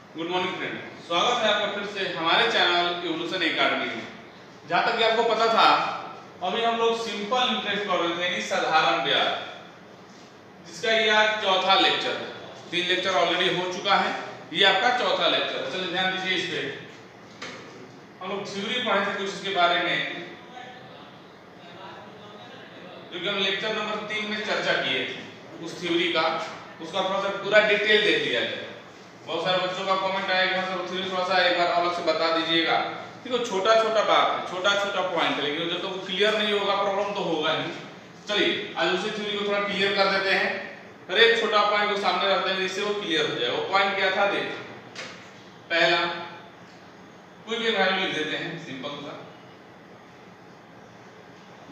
Good morning friend, स्वागत है आपका फिर से हमारे चैनल इवोल्यूशन एकेडमी में। जहाँ तक कि आपको पता था, अभी हम लोग सिंपल इंटरेस्ट कर रहे थे यानी साधारण ब्याज, जिसका ये आज चौथा लेक्चर है। 3 लेक्चर ऑलरेडी हो चुका है, ये आपका चौथा लेक्चर है। चलिए ध्यान दीजिए इस पे। हम लोग थ्योरी पढ़े थे कुछ इसके बारे में, जो कि हम लेक्चर नंबर 3 में चर्चा किए थे उस थ्योरी का, उसका थोड़ा सा पूरा डिटेल देख लिया जाए। बहुत सारे बच्चों का कमेंट आएगा सर थ्योरी थोड़ा सा एक बार अलग से बता दीजिएगा। देखो छोटा छोटा बात है, छोटा छोटा पॉइंट है, लेकिन जब तक वो क्लियर नहीं होगा प्रॉब्लम तो होगा नहीं। चलिए आज उसी थ्योरी को थोड़ा क्लियर कर देते हैं, हर एक छोटा पॉइंट को सामने रखते हैं जिससे वो क्लियर हो जाए। वो पॉइंट क्या था देख, पहला कोई भी वैल्यू लिख देते हैं सिंपल सा।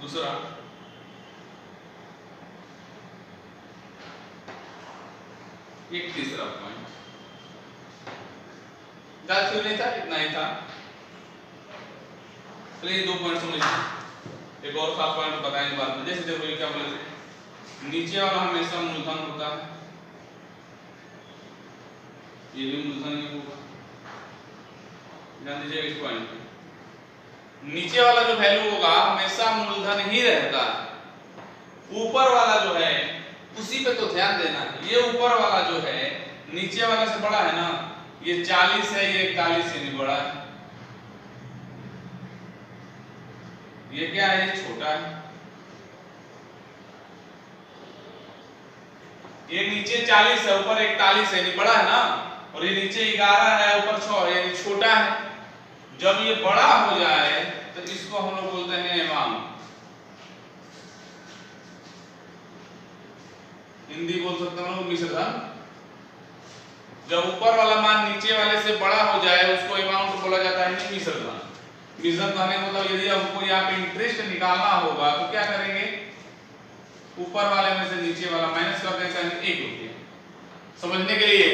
दूसरा एक तीसरा पॉइंट, ज़्यादा नहीं था, इतना ही था। चलिए 2 पॉइंट समझिए, एक और खास पॉइंट बताएंगे बाद में। जैसे देखो ये क्या बोले थे, नीचे वाला हमेशा मूलधन होता है, ये भी मूलधन ही होगा। ध्यान दीजिए इस पॉइंट पे, नीचे वाला जो वैल्यू होगा हमेशा मूलधन ही रहता है। ऊपर वाला जो है उसी पे तो ध्यान देना है। ये ऊपर वाला जो है नीचे वाले से बड़ा है ना, ये 40 है, ये 41 से नहीं बड़ा है। ये क्या है, ये छोटा है। ये नीचे 40 है, ऊपर 41 है, नहीं बड़ा है ना। और ये नीचे 11 है, ऊपर 6 है, यानी छोटा है। जब ये बड़ा हो जाए तो इसको हम लोग बोलते हैं एमाउंट, हिंदी बोल सकते हैं हम लोग मिश्रधन। जब ऊपर वाला मान नीचे वाले से बड़ा हो जाए उसको अमाउंट बोला जाता है मिश्रधन। मिश्रधन कहने मतलब यदि हमको यहाँ पे इंटरेस्ट निकालना होगा तो क्या करेंगे, ऊपर वाले में से नीचे वाला माइनस कर देते हैं 1 रुपया। समझने के लिए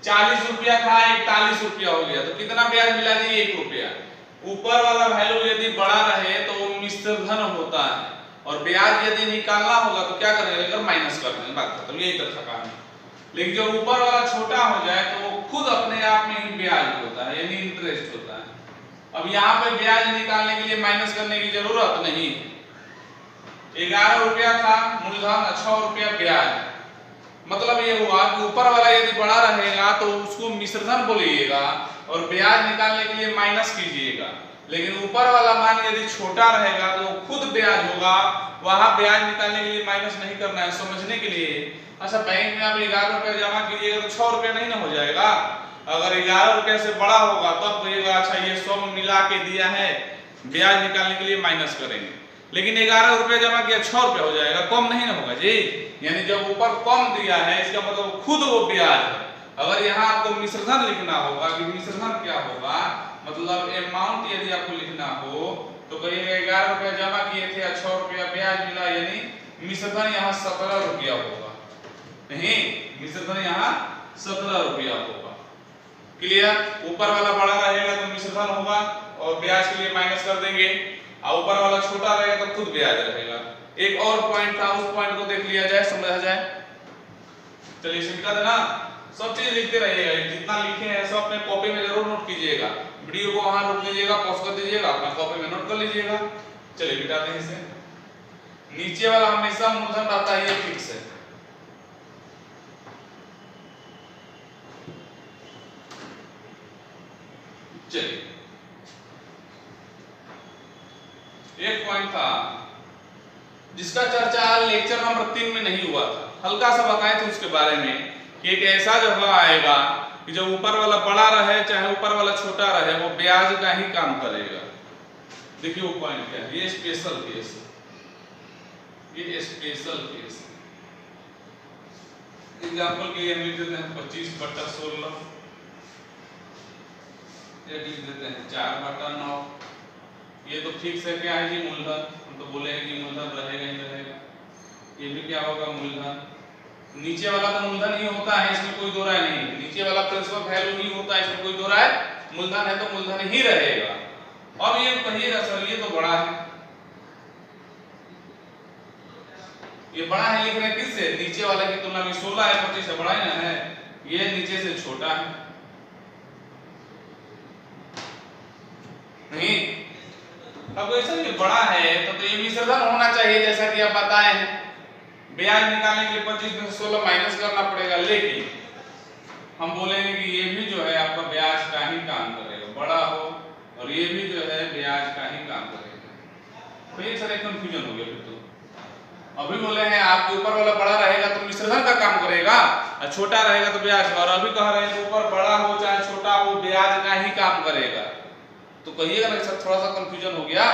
40 रुपया था, 41 रुपया हो गया, तो कितना ब्याज मिला जी, 1 रुपया। ऊपर वाला वैल्यू यदि बड़ा रहे तो वो मिश्रधन होता है, और ब्याज यदि निकालना होगा तो क्या करेंगे, अगर माइनस कर देंगे, बात खत्म। यही तक था कहानी। लेकिन जब ऊपर वाला छोटा हो जाए तो वो खुद अपने आप में ही ब्याज होता है, यानी इंटरेस्ट होता है। अब यहाँ पे ब्याज निकालने के लिए माइनस करने की जरूरत नहीं। 11 रुपया था मूलधन, 6 रुपया ब्याज। मतलब ये हुआ कि ऊपर वाला यदि बड़ा रहेगा तो उसको मिश्रधन बोलिएगा और ब्याज निकालने के लिए माइनस कीजिएगा। लेकिन ऊपर वाला मान यदि छोटा रहेगा तो खुद ब्याज होगा, वहां ब्याज निकालने के लिए माइनस नहीं करना है। समझने के लिए, अच्छा बैंक में आप 11 रुपया जमा कीजिएगा तो 6 रुपया नहीं ना हो जाएगा। अगर 11 रुपया से बड़ा होगा तब कहिएगा अच्छा ये सब मिला के दिया है, ब्याज निकालने के लिए माइनस करेंगे। लेकिन 11 रुपया जमा किया 6 रुपया हो जाएगा, कम नहीं ना होगा जी। यानी जब ऊपर कम दिया है इसका मतलब खुद वो ब्याज है। अगर यहाँ आपको मिश्रधन लिखना होगा कि मिश्रधन क्या होगा, मतलब अमाउंट यदि आपको लिखना हो तो कहिएगा 11 रुपया जमा किए थे, 6 रुपया ब्याज मिला, यानी मिश्रधन यहाँ 17 रुपया होगा। नहीं, मिश्रधन यहाँ 17 रुपया होगा। क्लियर। ऊपर वाला बड़ा रहेगा तो मिश्रधन होगा और ब्याज के लिए माइनस कर देंगे, और ऊपर वाला छोटा रहेगा तो खुद ब्याज रहेगा। एक और पॉइंट था, उस पॉइंट को देख लिया जाए, समझा जाए। चलिए शिक्षक है ना, सब चीज लिखते रहिएगा, जितना लिखे हैं सब अपने कॉपी में जरूर नोट कीजिएगा। वीडियो को वहां रोक दीजिएगा, पॉज कर दीजिएगा, अपना कॉपी में नोट कर लीजिएगा। चलिए मिटाते हैं इसे। नीचे वाला हमेशा मूलधन रहता है, ये फिक्स है। चलिए एक पॉइंट था जिसका चर्चा लेक्चर नंबर 3 में नहीं हुआ था, हल्का सा बताए थे उसके बारे में कि एक ऐसा जगह आएगा कि जब ऊपर वाला बड़ा रहे चाहे ऊपर वाला छोटा रहे वो ब्याज का ही काम करेगा। देखिए वो पॉइंट क्या है, ये स्पेशल केस है, ये स्पेशल केस है। एग्जांपल के लिए हम लिख देते हैं 25/16, ये लिख देते हैं 4/9। ये तो फिक्स है, क्या है जी, मूलधन। हम तो बोले हैं कि मूलधन रहेगा ही रहेगा। ये भी क्या होगा, मूलधन। नीचे वाला तो मूलधन ही होता है, इसमें कोई दो राय नहीं। नीचे वाला प्रिंसिपल वैल्यू ही होता है, इसमें कोई दो राय। मूलधन है तो मूलधन ही रहेगा। अब ये कहिएगा सर ये तो बड़ा है, ये बड़ा है लिख रहे हैं किससे, नीचे वाले की तुलना में। 16 है 25 से बड़ा ही ना है, ये नीचे से छोटा है। नहीं। अब ऐसा ये बड़ा है तो ये मिश्र धन होना चाहिए, जैसा कि आप बताए हैं। ब्याज निकालने के लिए 25 में से 16 माइनस करना पड़ेगा, लेकिन हम बोलेंगे कि ये भी जो है आपका ब्याज का ही काम करेगा, बड़ा हो और ये भी जो है ब्याज का ही काम करेगा। तो ये सर एक कंफ्यूजन हो गया फिर तो। अभी बोले हैं आपके ऊपर वाला बड़ा रहेगा तो मिश्रधन का काम करेगा और छोटा रहेगा तो ब्याज का, और अभी कह रहे हैं ऊपर बड़ा हो चाहे छोटा हो ब्याज का ही काम करेगा। तो कहिएगा ना सर थोड़ा सा कंफ्यूजन हो गया,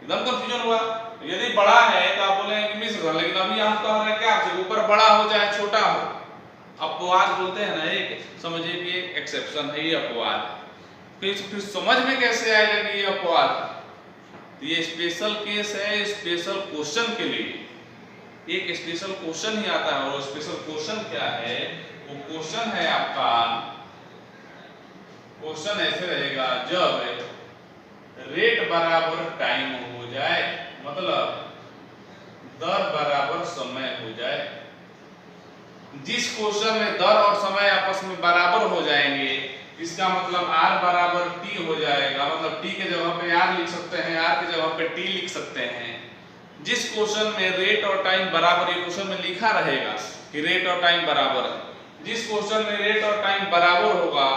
एकदम कंफ्यूजन हुआ। यदि बड़ा है तो आप बोलेंगे कि मिश्रधन, लेकिन अभी हम कह रहे हैं क्या आपसे ऊपर बड़ा हो चाहे छोटा हो। अपवाद बोलते हैं ना, एक समझिए कि एक एक्सेप्शन है ये अपवाद। फिर समझ में कैसे आएगा कि ये अपवाद? ये स्पेशल केस है, स्पेशल क्वेश्चन के लिए एक स्पेशल क्वेश्चन ही आता है। और स्पेशल क्वेश्चन क्या है? वो क्वेश्चन है आपका, क्वेश्चन ऐसे रहेगा, जब रेट बराबर टाइम हो जाए, मतलब दर बराबर समय हो जाए। जिस क्वेश्चन में दर और समय आपस में बराबर हो जाएंगे, इसका मतलब r बराबर t हो जाएगा, मतलब t के जगह पे r लिख सकते हैं, r के जगह पे t लिख सकते हैं। जिस क्वेश्चन में रेट और टाइम बराबर, ये क्वेश्चन में लिखा रहेगा कि रेट और टाइम बराबर है, जिस क्वेश्चन में रेट और टाइम बराबर होगा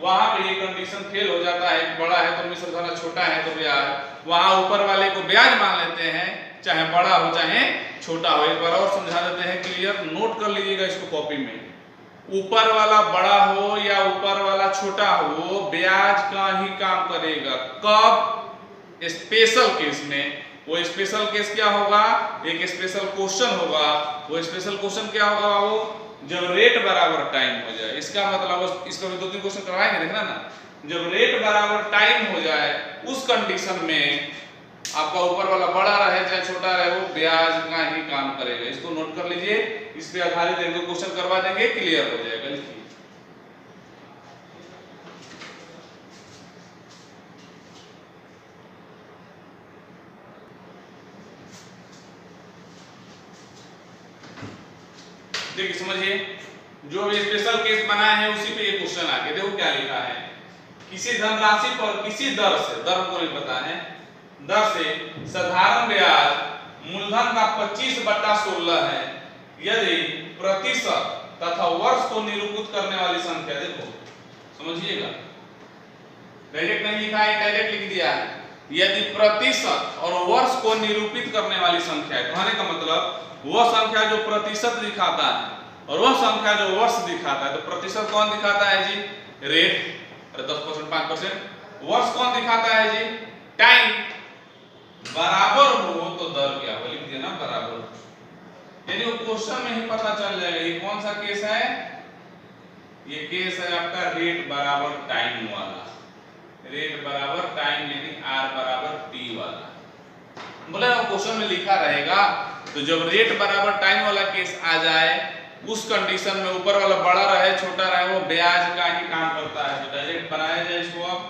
वहां पे ये कंडीशन फेल हो जाता है। बड़ा है तो मिश्र धन, छोटा है तो ब्याज। वहां ऊपर वाले को ब्याज मान लेते हैं, चाहे बड़ा हो चाहे छोटा हो। एक बार और समझा देते हैं, क्लियर नोट कर लीजिएगा इसको कॉपी में। ऊपर वाला बड़ा हो या ऊपर वाला छोटा हो, ब्याज का ही काम करेगा। कब? स्पेशल केस में। वो स्पेशल केस क्या होगा? एक स्पेशल क्वेश्चन होगा। वो स्पेशल क्वेश्चन क्या होगा? वो जब रेट बराबर टाइम हो जाए। इसका मतलब इसको भी 2-3 क्वेश्चन करवाएंगे, देखना ना। जब रेट बराबर टाइम हो जाए, उस कंडीशन में आपका ऊपर वाला बड़ा रहे चाहे छोटा रहे, वो ब्याज का ही काम करेगा। इसको नोट कर लीजिए, इस पे आधारित एक दो क्वेश्चन करवा देंगे, क्लियर हो जाएगा। लिखिए, देखिए समझिए, जो भी स्पेशल केस बनाए हैं उसी पे ये क्वेश्चन आ गया। देखो क्या लिखा है, किसी धनराशि पर किसी दर से, दर को नहीं पता है, दर से साधारण ब्याज मूलधन का 25/16 है यदि प्रतिशत तथा वर्ष को निरूपित करने वाली संख्या, देखो समझिएगा, डायरेक्ट नहीं लिखा है, डायरेक्ट लिख दिया है। यदि प्रतिशत और वर्ष को निरूपित करने वाली संख्या है, कहने का मतलब वह संख्या जो प्रतिशत दिखाता है और वह संख्या जो वर्ष दिखाता है। तो प्रतिशत कौन दिखाता है जी? रेट, 10%, 5%। वर्ष कौन दिखाता है जी? टाइम। बराबर हो तो दर क्या हो, लिख दिया ना, बराबर। यानी वो क्वेश्चन में ही पता चल जाएगा ये कौन सा केस है। ये केस है आपका रेट बराबर टाइम वाला। रेट बराबर टाइम यानी r बराबर t वाला। बोले वो क्वेश्चन में लिखा रहेगा, तो जब रेट बराबर टाइम वाला केस आ जाए, उस कंडीशन में ऊपर वाला बड़ा रहे छोटा रहे, वो ब्याज का ही काम करता है। तो डायरेक्ट बनाया जाए इसको। आप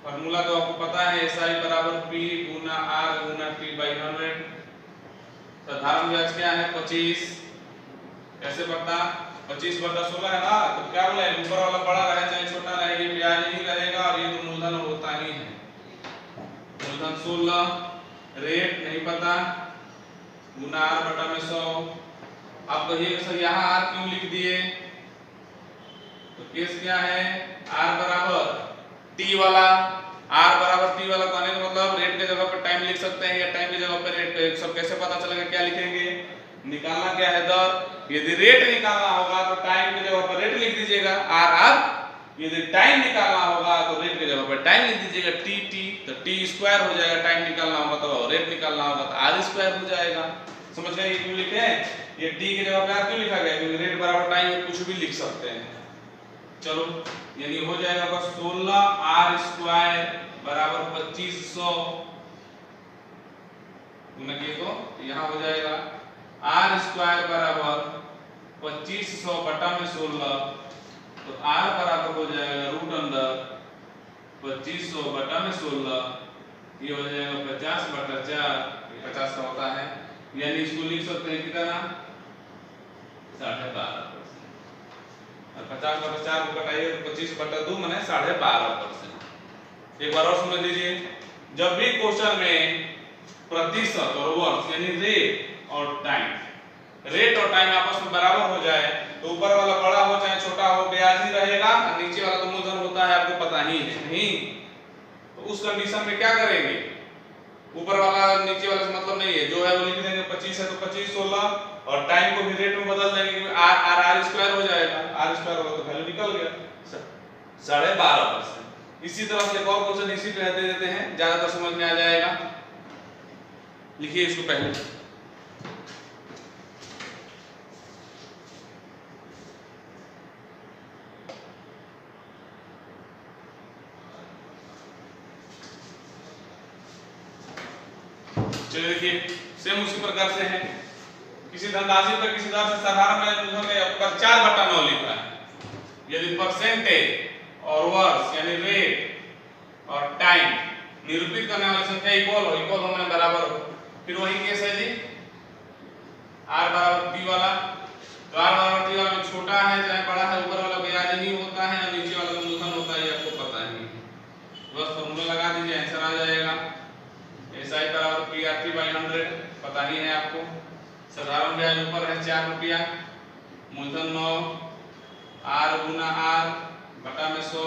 फार्मूला तो आपको पता है, SI बराबर P गुना R गुना T/100। साधारण ब्याज क्या है? 25। कैसे पता? 25/16 है ना। तो क्या बोले, ऊपर वाला बड़ा रहे चाहे छोटा रहे, ये ब्याज ही रहेगा और ये तो मूलधन होता ही है। मूलधन 16, रेट नहीं पता, गुना R/100। आप कहिए सर यहाँ R क्यों लिख दिए? तो केस क्या है? R बराबर T वाला। R बराबर T वाला कहने का मतलब रेट के जगह पर टाइम लिख सकते हैं या टाइम की जगह पर रेट। सब कैसे पता चलेगा? क्या लिखेंगे? निकालना क्या है? दर। यदि रेट निकालना होगा तो टाइम की जगह पर रेट लिख दीजिएगा, R। यदि टाइम निकालना होगा तो रेट की जगह पर टाइम लिख दीजिएगा, T। तो T² हो जाएगा। टाइम निकालना होगा तो रेट निकालना होगा तो R² हो जाएगा। समझ गए? ये क्यों लिखे हैं? ये T की जगह पे R क्यों लिखा गया? क्योंकि रेट बराबर टाइम कुछ भी लिख सकते हैं। चलो, यानी हो जाएगा बस 16R² बराबर 2500 गुना किए तो यहाँ हो जाएगा R² बराबर 2500 बटा में 16। तो R बराबर हो जाएगा √2500 बटा में 16। ये हो जाएगा 50/4। 50 का होता है, यानी इसको लिख सकते हैं कितना? 12%। और 50/4 को घटाइए तो 25/2 माने 12.5%। एक बार और समझ लीजिए, जब भी क्वेश्चन में प्रतिशत और वर्ष यानी रेट और टाइम आपस में बराबर हो जाए तो ऊपर वाला बड़ा हो चाहे छोटा हो ब्याज ही रहेगा और नीचे वाला तो मूलधन होता है, आपको पता ही है नहीं। तो उस कंडीशन में क्या करेंगे, ऊपर वाला नीचे वाले से मतलब नहीं है, जो है वो लिख देंगे 25 है तो 25 16 और टाइम को भी रेट में बदल देंगे कि आर स्क्वायर हो जाएगा, आर स्क्वायर होगा तो वैल्यू निकल गया 12.5%। इसी तरह से एक और क्वेश्चन इसी पे दे देते हैं, ज्यादातर समझ में आ जाएगा। लिखिए इसको पहले, चलिए देखिए सेम उसी प्रकार से है, किसी धनराशि पर किसी दर से साधारण में उन्होंने पर 4/9 लिखा है। यदि परसेंटेज और वर्ष यानी रेट और टाइम निरूपित करने वाली संख्या इक्वल हो माने बराबर हो, फिर वही केस है जी r बराबर t वाला, तो r बराबर t वाला में छोटा है चाहे बड़ा है, ऊपर वाला ब्याज ही होता है और नीचे वाला मूलधन होता है, आपको पता ही है। बस फॉर्मूला लगा दीजिए आंसर आ जाएगा। SI बराबर PRT/100 पता ही है आपको। साधारण ब्याज ऊपर है 4 रुपया, मूलधन 9, r गुना r बटा में 100,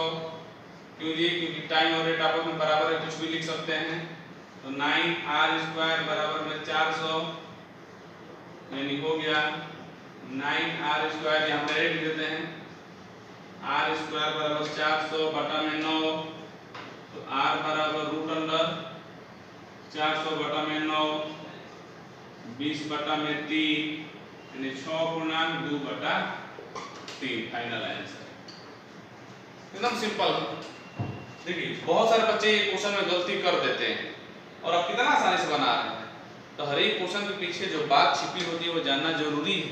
क्यों जी क्योंकि टाइम और रेट आपस में बराबर है, कुछ भी लिख सकते हैं। तो 9r² बराबर में 400 यानी हो गया 9r², यहाँ पे रेट देते हैं r² बराबर 400 बटा में 9, तो r बराबर √400 बटा में 9 20 बटा में 3 यानी 6/2/3 फाइनल आंसर। एकदम सिंपल। देखिए बहुत सारे बच्चे ये क्वेश्चन में गलती कर देते हैं और आप कितना आसानी से बना रहे हैं, तो हर एक क्वेश्चन के पीछे जो बात छिपी होती है वो जानना जरूरी है।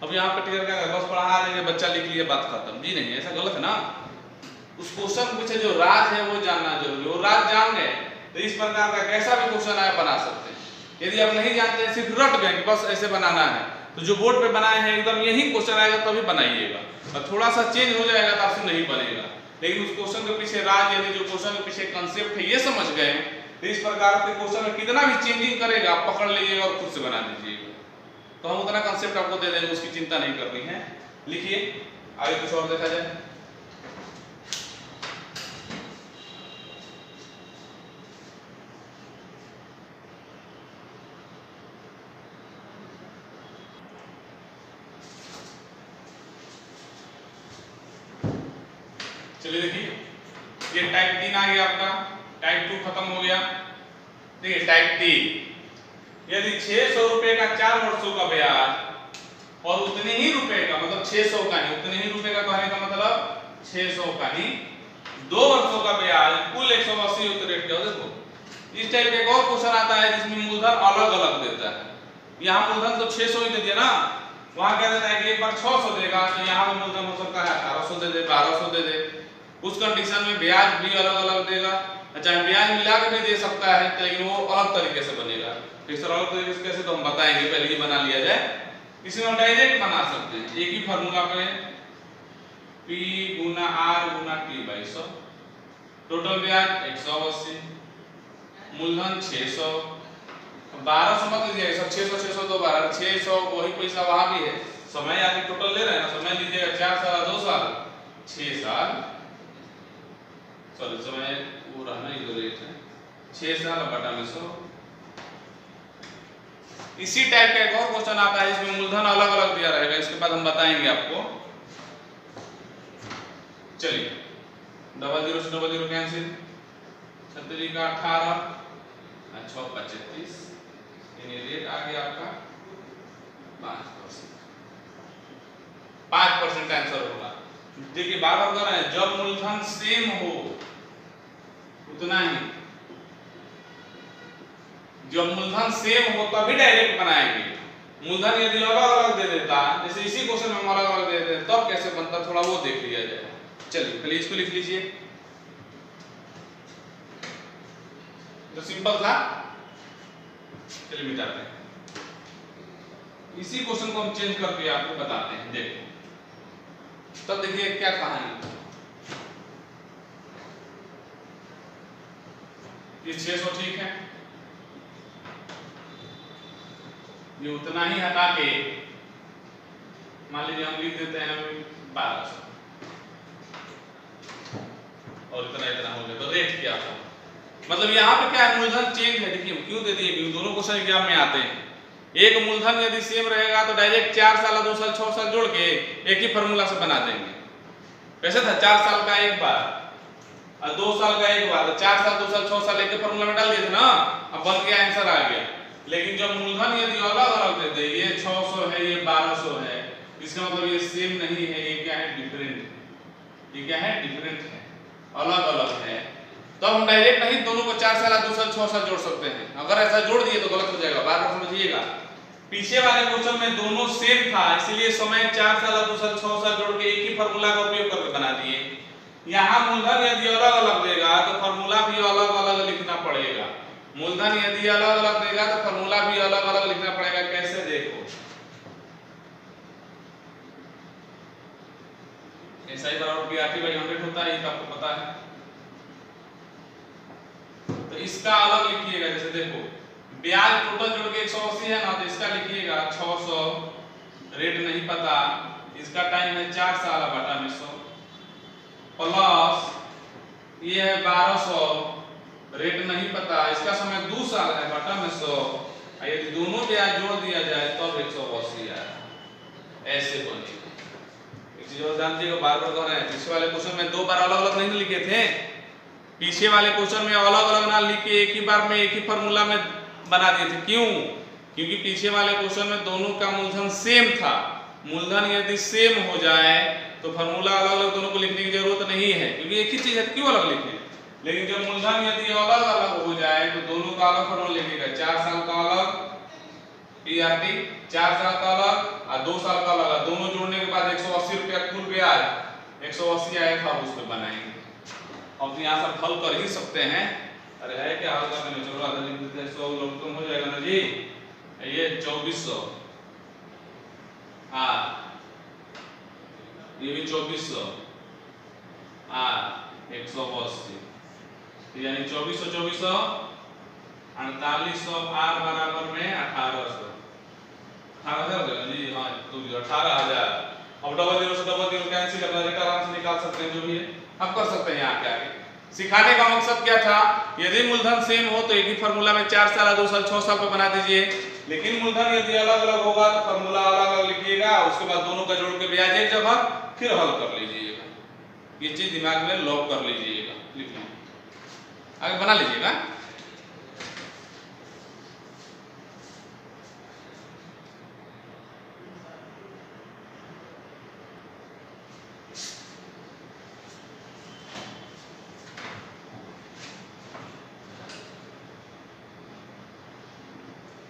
अब यहाँ पे टीचर क्या कर बस पढ़ा देंगे बच्चा लिख लिया बात खत्म, जी नहीं, ऐसा गलत है ना। उस क्वेश्चन के पीछे जो राज है वो जानना जरूरी है, वो राज जान गए तो इस प्रकार का कैसा भी क्वेश्चन आए बना सकते हैं। यदि आप नहीं जानते हैं सिर्फ रट गए कि बस ऐसे बनाना है, तो जो बोर्ड पे बनाए हैं एकदम यही क्वेश्चन आएगा तभी बनाइएगा, और थोड़ा सा चेंज हो जाएगा तो आपसे नहीं बनेगा। लेकिन उस क्वेश्चन के पीछे राज यानी जो क्वेश्चन के पीछे कंसेप्ट है ये समझ गए तो इस प्रकार के क्वेश्चन में कितना भी चेंजिंग करेगा आप पकड़ लीजिएगा और खुद से बना दीजिएगा। तो हम उतना कंसेप्ट आपको दे देंगे, उसकी चिंता नहीं करनी है। लिखिए आगे कुछ और देखा जाए। चलिए देखिए ये टाइप 3 आ गया आपका, टाइप 2 खत्म हो गया। देखिए टाइप 3 यदि 600 रुपए का 4 वर्षों का ब्याज और उतने ही रुपए का मतलब 600 का ही उतने ही रुपए का कहने का मतलब 600 का ही 2 वर्षों का ब्याज कुल 180 रेट क्या। देखो इस टाइप का एक और क्वेश्चन आता है जिसमें मूलधन अलग अलग देता है। यहाँ मूलधन तो 600 ही दे दिया ना, वहां क्या देता है कि एक बार 600 देगा तो यहाँ पे मूलधन हो सकता है 1800 दे दे 1200 दे दे। उस कंडीशन में ब्याज भी अलग अलग देगा, चाहे ब्याज मिला के भी दे सकता है लेकिन वो अलग तरीके से बनेगा। इस अलग तरीके से कैसे तो हम बताएंगे, पहले ही बना लिया जाए। इसी में डायरेक्ट बना सकते हैं एक ही फार्मूला पे P गुना R गुना T/100, टोटल ब्याज 180, मूलधन 600, 1200 मत लीजिएगा सब 600 600 तो 12 600 वही पैसा वहां भी है। समय आगे टोटल ले रहे हैं ना, समय लीजिएगा 4 साल 2 साल 6 साल, सॉरी समय वो रहना ही तो रेट है 6 साल बटा में 100। इसी टाइप का एक और क्वेश्चन आता है इसमें मूलधन अलग अलग दिया रहेगा, इसके बाद हम बताएंगे आपको। चलिए 00 से 00 कैंसिल, 36 का 18 6 का 36 यानी रेट आ गया आपका 5% आंसर होगा। देखिए बार बार कर रहे हैं जब मूलधन सेम हो उतना ही, जब मूलधन सेम हो तभी डायरेक्ट बनाएंगे। मूलधन यदि अलग अलग दे देता जैसे इसी क्वेश्चन में हम अलग अलग दे देते तब कैसे बनता थोड़ा वो देख लिया जाए। चलिए पहले इसको लिख लीजिए, तो सिंपल था। चलिए मिटाते हैं, इसी क्वेश्चन को हम चेंज करके आपको बताते हैं। देखो तब देखिए क्या कहानी। ये 600 ठीक है, ये उतना ही हटा के मान लीजिए हम लिख देते हैं 1200 और इतना इतना हो गया, तो रेट क्या हो, मतलब यहाँ पे क्या है, मूलधन चेंज है। देखिए क्यों दे दिए, दोनों क्वेश्चन एग्जाम में आते हैं। एक मूलधन यदि सेम रहेगा तो डायरेक्ट 4 साल 2 साल 6 साल जोड़ के एक ही फॉर्मूला से बना देंगे। कैसे था, 4 साल का एक बार और 2 साल का एक बार, 4 साल 2 साल 6 साल एक ही फॉर्मूला में डाल दिए थे ना, अब बन गया, आंसर आ गया। लेकिन जब मूलधन यदि अलग अलग दे दे, ये 600 है ये 1200 है, इसका मतलब ये सेम नहीं है, ये क्या है, डिफरेंट। ये क्या है, डिफरेंट है, अलग अलग है। तो हम डायरेक्ट नहीं दोनों को 4 साल 2 साल 6 साल जोड़ सकते हैं। अगर ऐसा जोड़ दिए तो गलत हो जाएगा, बार बार समझिएगा। पीछे वाले क्वेश्चन में दोनों सेम था, इसलिए समय 4 साल 2 साल 6 साल जोड़ के एक ही फार्मूला का उपयोग करके बना दिए। यहाँ मूलधन यदि अलग अलग देगा तो फार्मूला भी अलग अलग लिखना पड़ेगा। मूलधन यदि अलग अलग देगा तो फार्मूला भी अलग अलग लिखना पड़ेगा। कैसे, देखो ऐसा ही बराबर PRT/100 होता है, ये तो आपको पता है। तो इसका अलग लिखिएगा, जैसे देखो ब्याज टोटल जोड़ के 180 है ना, तो इसका लिखिएगा 600, रेट नहीं पता, इसका टाइम है 4 साल बटा में 100, प्लस ये है 1200, रेट नहीं पता, इसका समय 2 साल है बटा में 100, यदि दोनों ब्याज जोड़ दिया जाए तब 180 आए, ऐसे बनेगा। एक चीज और जानते हो, बार बार कह रहे हैं, पीछे वाले क्वेश्चन में 2 बार अलग अलग नहीं लिखे थे। पीछे वाले क्वेश्चन में अलग अलग ना लिख के एक ही बार में एक ही फार्मूला में बना दिए थे। क्यों, क्योंकि पीछे वाले क्वेश्चन में दोनों का मूलधन सेम था। मूलधन यदि सेम हो जाए तो फार्मूला अलग अलग दोनों को लिखने की जरूरत नहीं है, क्योंकि एक ही चीज है, क्यों अलग लिखें। लेकिन जब मूलधन यदि अलग अलग हो जाए तो दोनों का अलग फार्मूला लिखेगा। 4 साल का अलग PRT, 4 साल का अलग और 2 साल का अलग, दोनों जोड़ने के बाद 180 रुपया कुल ब्याज 180 आया था, उस पर बनाएंगे। अब यहाँ सब हल कर ही सकते हैं। अरे है क्या हल करने में, चलो आधा लिख देते हैं, 100 लोग तुम हो जाएगा ना जी, ये 2400, हाँ ये भी 2400, हाँ 180, यानी 2400 2400 4800 r बराबर में 1800, 18,000 हो जाएगा जी, हाँ तो 18,000। अब डबल जीरो से डबल जीरो कैंसिल करना, रेट आराम से निकाल सकते हैं, जो भी है आप कर सकते हैं। यहाँ के आगे सिखाने का मकसद क्या था, यदि मूलधन सेम हो तो एक ही फार्मूला में 4 साल 2 साल 6 साल को बना दीजिए। लेकिन मूलधन यदि अलग अलग होगा तो फार्मूला अलग अलग लिखिएगा, उसके बाद दोनों का जोड़ के ब्याज एक जगह, फिर हल कर लीजिएगा। ये चीज दिमाग में लॉक कर लीजिएगा, लिख लीजिए, आगे बना लीजिएगा।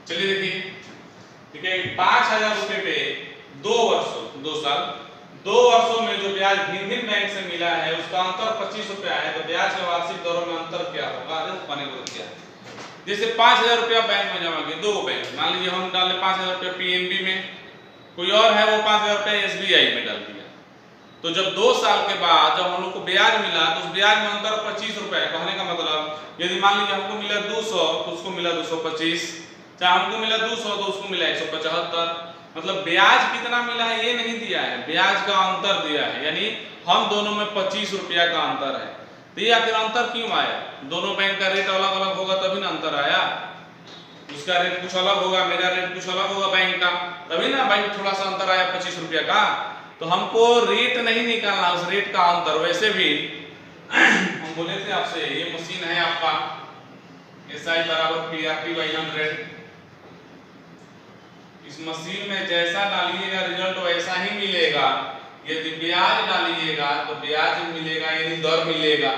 चलिए देखिए, ठीक है, 5,000 रुपए पे 2 वर्षों में जो ब्याज भिन्न भिन्न बैंक से मिला है उसका अंतर 25 रुपया है, तो ब्याज के वार्षिक दरों में अंतर क्या होगा, पाने को दिया। जैसे 5,000 रुपया बैंक में जमा किए, 2 बैंक, मान लीजिए हम डाले 5,000 रुपया PNB में, कोई और है वो 5,000 रुपया SBI में डाल दिया। तो जब 2 साल के बाद जब हम लोग को ब्याज मिला तो उस ब्याज में अंतर 25 रुपया। कहने का मतलब यदि मान लीजिए हमको मिला 200 तो उसको मिला 225, चाहे हमको मिला 200 तो उसको मिला 175, मतलब ब्याज कितना मिला है ये नहीं दिया है, ब्याज का अंतर दिया है, यानी हम दोनों में 25 रुपया का अंतर है। तो ये आखिर अंतर क्यों आया, दोनों बैंक का रेट अलग अलग होगा तभी ना अंतर आया। उसका रेट कुछ अलग होगा, मेरा रेट कुछ अलग होगा बैंक का, तभी ना बैंक थोड़ा सा अंतर आया 25 रुपया का। तो हमको रेट नहीं निकालना, उस रेट का अंतर। वैसे भी हम बोले थे आपसे, ये मशीन है आपका SI बराबर PRT/100, इस मशीन में जैसा डालिएगा रिजल्ट वैसा ही मिलेगा। यदि ब्याज डालिएगा तो ब्याज मिलेगा, यानी दर मिलेगा।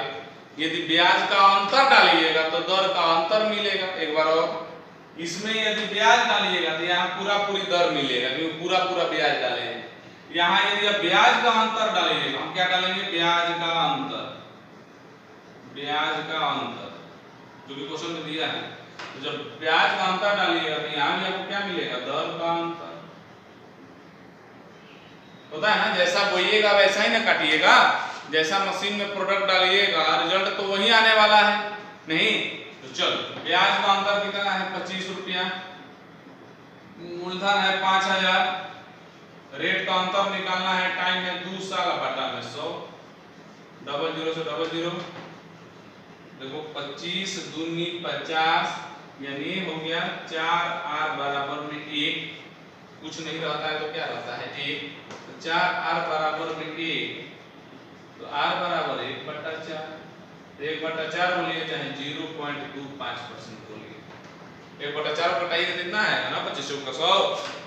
यदि ब्याज का अंतर डालिएगा तो दर का अंतर मिलेगा। एक बार और, इसमें यदि ब्याज डालिएगा तो यहाँ पूरा पूरी दर मिलेगा, क्योंकि पूरा पूरा ब्याज डालेंगे। यहाँ यदि आप ब्याज का अंतर डालेंगे, हम क्या डालेंगे, ब्याज का अंतर, ब्याज का अंतर जो कि क्वेश्चन में दिया है। तो जब ब्याज का अंतर डालिएगा तो यहाँ भी आपको क्या मिलेगा, दर का अंतर। होता है ना, जैसा बोइएगा वैसा ही ना काटिएगा, जैसा मशीन में प्रोडक्ट डालिएगा रिजल्ट तो वही आने वाला है। नहीं, तो चलो ब्याज का अंतर कितना है 25 रुपया, मूलधन है 5000, रेट का अंतर निकालना है, टाइम है 2 साल बटा में 100, डबल जीरो से डबल जीरो, देखो 25 दूनी 50 यानी हो गया 4r बराबर में 1, कुछ नहीं रहता है तो क्या रहता है 1, तो 4r बराबर में 1, तो r बराबर 1/4, 1/4 बोलिए चाहे 0.25% बोलिए, 1/4 कटाइए कितना है ना 25 का 100,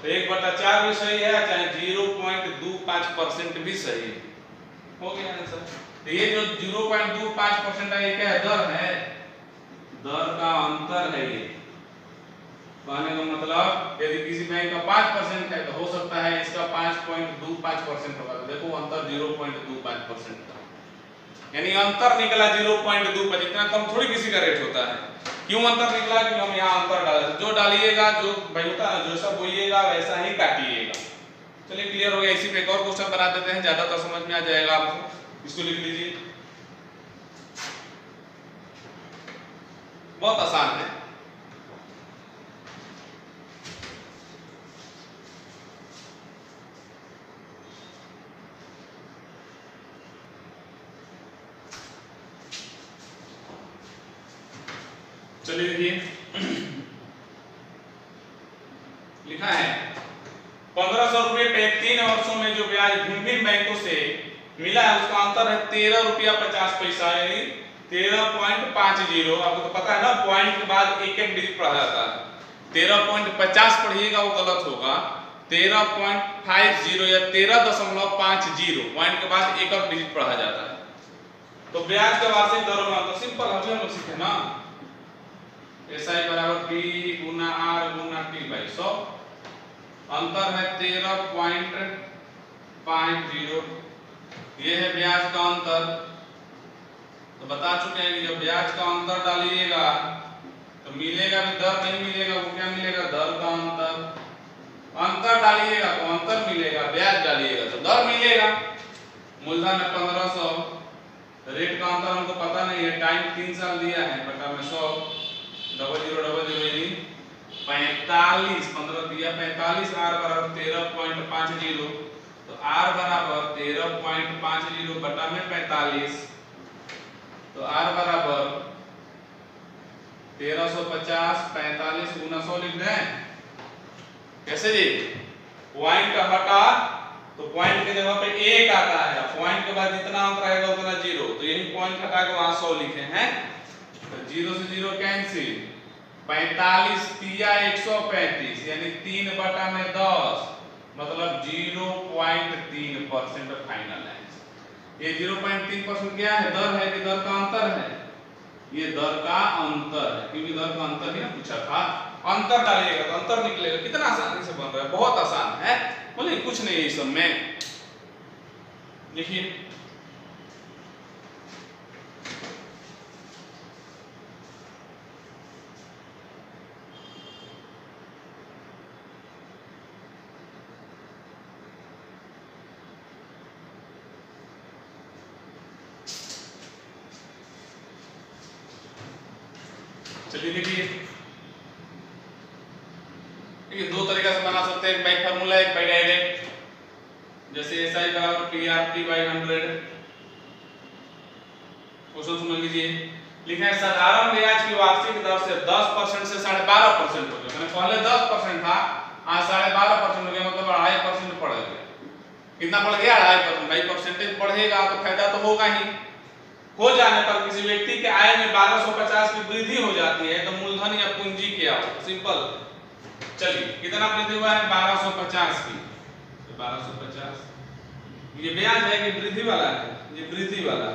तो 1/4 भी सही है चाहे 0.25% भी सही है, हो गया आंसर। तो ये जो 0.25% है ये क्या है, दर है, दर का अंतर है ये, कहने का मतलब यदि किसी बैंक का 5% है तो हो सकता है इसका 5.25% होगा, तो देखो अंतर 0.25% का, यानी अंतर निकला 0.25, इतना कम थोड़ी किसी का रेट होता है। क्यों अंतर निकला, क्योंकि हम यहाँ अंतर डाले, जो डालिएगा जो भाई होता है जो सब बोइएगा वैसा ही काटिएगा। चलिए क्लियर हो गया। इसी पे एक और क्वेश्चन बना देते हैं, ज्यादातर समझ में आ जाएगा आपको, इसको लिख लीजिए, बहुत आसान है। चलिए देखिए लिखा है 1500 रुपये पे 3 वर्षों में जो ब्याज भिन्न बैंकों से मिला है उसका अंतर है 13 रुपया 50 पैसा, यानी 13.50। आपको तो पता है ना पॉइंट के बाद एक एक डिजिट पढ़ा जाता है, 13.50 पढ़िएगा वो गलत होगा, 13.50 या 13.50 पॉइंट के बाद एक और डिजिट पढ़ा जाता है। तो ब्याज का वार्षिक दरों में तो सिंपल अभी हम लोग सीखे ना, SI बराबर P गुना R गुना T/100, अंतर है 13.50, ये है ब्याज का अंतर। तो बता चुके हैं कि जब ब्याज का अंतर डालिएगा तो मिलेगा भी दर, नहीं मिलेगा वो क्या मिलेगा, दर का अंतर, अंतर डालिएगा तो अंतर मिलेगा, ब्याज डालिएगा तो दर मिलेगा। मूलधन है 1500, रेट का अंतर हमको पता नहीं है, टाइम 3 साल दिया है, बटा में 100, डबल जीरो यानी 45, 15 दिया 45, r बराबर 13.50, तो r बराबर 13.50 बटा में 45, तो r बराबर 1350, 45 गुना 100 लिख दें, कैसे जी, पॉइंट हटा तो पॉइंट के जगह पे 1 आता है, पॉइंट के बाद जितना अंक रहेगा उतना 0, तो यही पॉइंट हटा के वहां 100 लिखे हैं, तो 0 से 0 कैंसिल, 45 तिया 135 यानी 3 बटा में 10, मतलब 0.3% फाइनल है। ये 0.3% क्या है, दर है कि दर का अंतर है, ये दर का अंतर है, क्योंकि दर का अंतर ही ना पूछा था, अंतर डालिएगा तो अंतर निकलेगा। कितना आसानी से बन रहा है, बहुत आसान है, बोले कुछ नहीं है इस सब में। देखिए चलिए देखिए दो तरीका से बना सकते हैं, एक बाई फार्मूला एक बाई डायरेक्ट। जैसे SI बराबर PRT/100, क्वेश्चन सुन लीजिए, लिखा है साधारण ब्याज की वार्षिक दर से 10% से 12.5% हो गया, मैंने पहले 10% था, आज 12.5% हो गया, मतलब 2.5% बढ़ गया। कितना बढ़ गया, 2.5%। भाई परसेंटेज बढ़ेगा तो फायदा तो होगा ही, हो जाने पर किसी व्यक्ति के आय में 1250 की वृद्धि हो जाती है तो मूलधन या पूंजी क्या हो, सिंपल। चलिए कितना वृद्धि हुआ है, 1250 की, तो 1250 ये ब्याज है कि वृद्धि वाला है, ये वृद्धि वाला,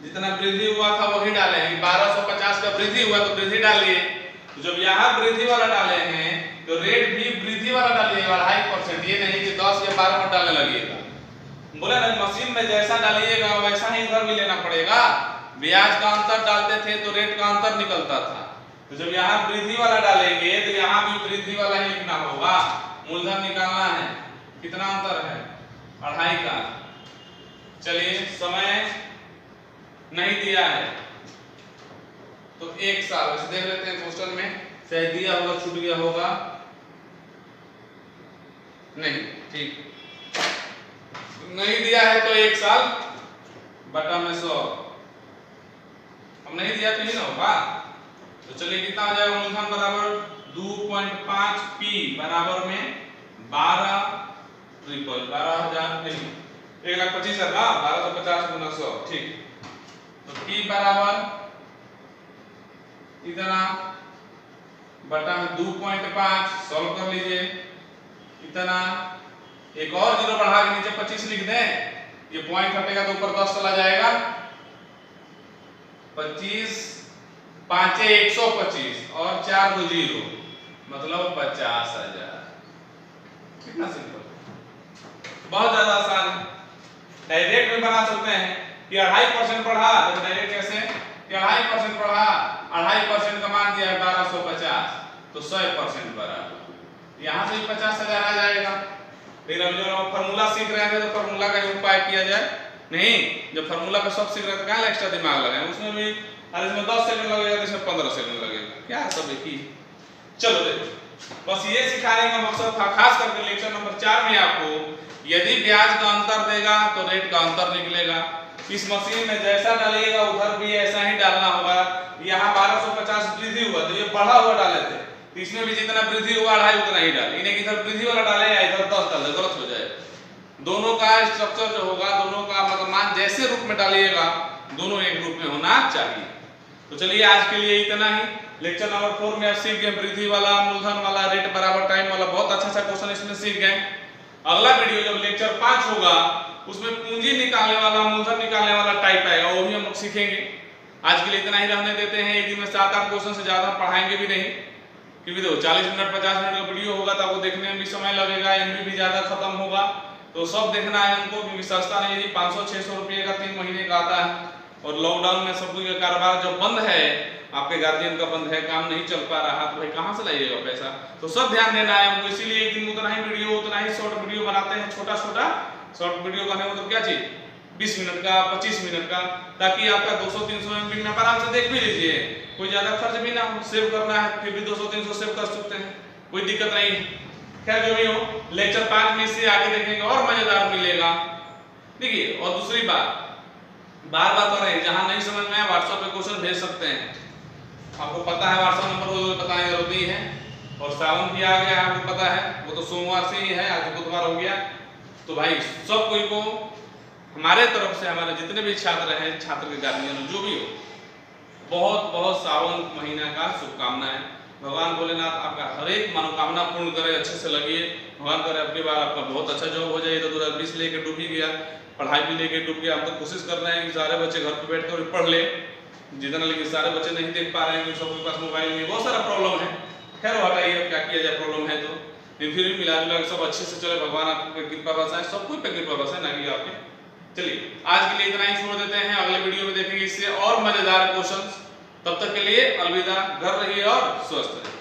जितना वृद्धि हुआ था वही डाले हैं, 1250 का वृद्धि हुआ तो वृद्धि डालिए, तो जब यहाँ वृद्धि वाला डाले हैं तो रेट भी वृद्धि वाला डालिएगा 2.5%, ये नहीं कि 10 या 12 में डालने लगेगा। बोले ना मशीन में जैसा डालिएगा वैसा ही इधर भी लेना पड़ेगा, ब्याज का अंतर डालते थे तो रेट का अंतर निकलता था, तो जब यहाँ वृद्धि वाला डालेंगे तो यहाँ भी वृद्धि वाला ही लिखना होगा। मूलधन निकालना है, कितना अंतर है, 2.5 का। चलिए समय नहीं दिया है तो 1 साल। वैसे देख लेते हैं क्वेश्चन में शायद दिया होगा, छूट गया होगा, नहीं ठीक नहीं दिया है तो 1 साल बटा में 100, अब नहीं दिया तो ही ना होगा। तो चलिए कितना हो जाएगा, मूलधन बराबर 2.5 P बराबर में 12,000 नहीं 1,25,000 ना, 1250 गुना 100 ठीक। तो P बराबर इतना बटा में 2.5 सॉल्व कर लीजिए, इतना एक और जीरो बढ़ा के नीचे 25 लिख दें, ये पॉइंट हटेगा तो ऊपर 10 चला जाएगा, 25 5 125 और 4 2 0 मतलब 50,000। कितना सिंपल, बहुत ज्यादा आसान है। डायरेक्ट में बना सकते हैं कि 2.5% बढ़ा, तो डायरेक्ट कैसे कि 2.5% बढ़ा, 2.5% का मान दिया है 1250 तो 100% बराबर यहां से ही 50,000 आ जाएगा। लेकिन अब जो फार्मूला सीख रहे थे तो फार्मूला का ही उपाय किया जाए, नहीं जब फार्मूला का सब सीख रहे थे कहां एक्स्ट्रा दिमाग लगाए, उसमें भी अरे इसमें 10 सेकंड लगेगा तो इसमें 15 सेकंड लगेगा, क्या सब एक ही। चलो देखो बस ये सिखाने का मकसद था, खास करके लेक्चर नंबर 4 में आपको यदि ब्याज का अंतर देगा तो रेट का अंतर निकलेगा। इस मशीन में जैसा डालिएगा उधर भी ऐसा ही डालना होगा। यहाँ 1250 वृद्धि हुआ तो ये बढ़ा हुआ डाले थे, तो इसमें भी जितना वृद्धि हुआ 2.5 उतना ही डाले, इन्हें इधर वृद्धि वाला डाले या इधर 10 डाले, गलत हो जाएगा। दोनों का स्ट्रक्चर जो होगा, दोनों का मतलब मान जैसे रूप में डालिएगा दोनों एक रूप में होना चाहिए। तो चलिए आज के लिए इतना ही। लेक्चर नंबर 4 में आप सीख गए वृद्धि वाला, मूलधन वाला, रेट बराबर टाइम वाला, बहुत अच्छा क्वेश्चन इसमें सीख गए। अगला वीडियो जब लेक्चर 5 होगा उसमें पूंजी निकालने वाला, मूलधन निकालने वाला टाइप आएगा, वो भी हम लोग सीखेंगे। आज के लिए इतना ही रहने देते हैं, एक दिन में 7-8 क्वेश्चन से ज्यादा पढ़ाएंगे भी नहीं, क्योंकि देखो 40 मिनट 50 मिनट का वीडियो होगा तो आपको देखने में भी समय लगेगा, एमबी भी ज्यादा खत्म होगा, तो सब देखना है हमको, क्योंकि सस्ता नहीं, यदि 500-600 रुपये का 3 महीने का आता है। और लॉकडाउन में सब कुछ का कारोबार जब बंद है, आपके गार्जियन का बंद है, काम नहीं चल पा रहा, तो भाई कहाँ से लाइएगा पैसा, तो सब ध्यान देना है हमको। इसीलिए एक दिन उतना ही वीडियो, उतना ही शॉर्ट वीडियो बनाते हैं, छोटा छोटा शॉर्ट वीडियो बनाने मतलब क्या चीज 20 मिनट का 25 मिनट का, ताकि आपका 200-300 MB में आराम से देख भी लीजिए, कोई ज्यादा खर्च भी ना हो, सेव करना है फिर भी 200-300 सेव कर सकते हैं, कोई दिक्कत नहीं। खैर जो भी हो, लेक्चर 5 में से आगे देखेंगे और मजेदार मिलेगा। देखिए और दूसरी बात बार बार कर रहे हैं, जहां नहीं समझ में आए व्हाट्सएप पे क्वेश्चन भेज सकते हैं, आपको पता है व्हाट्सएप नंबर वो बताने की जरूरत नहीं है। और सावन भी आ गया, आपको पता है, वो तो सोमवार से ही है, आज बुधवार हो गया, तो भाई सब कोई को हमारे तरफ से, हमारे जितने भी छात्र हैं, छात्र के गार्जियन जो भी हो, बहुत बहुत सावन महीना का शुभकामनाएं। भगवान भोलेनाथ आपका हर एक मनोकामना पूर्ण करे, अच्छे से लगिए, भगवान करे अगली बार आपका बहुत अच्छा जॉब हो जाए। तो 2020 लेके डूब ही गया, पढ़ाई भी लेके डूब गया। हम तो कोशिश कर रहे हैं कि सारे बच्चे घर पे बैठ कर पढ़ ले जितना, लेकिन सारे बच्चे नहीं देख पा रहे हैं क्योंकि सबके पास मोबाइल नहीं, बहुत सारा प्रॉब्लम है। खैर हटाइए, क्या किया जाए, प्रॉब्लम है तो फिर भी मिला जुला सब अच्छे से चले, भगवान आपको कृपा बरसाए, सब कुछ पे कृपा बरसाए, ना कि आपके। चलिए आज के लिए इतना ही छोड़ देते हैं, अगले वीडियो में देखेंगे इससे और मजेदार क्वेश्चंस। तब तक के लिए अलविदा, घर रहिए और स्वस्थ रहिए।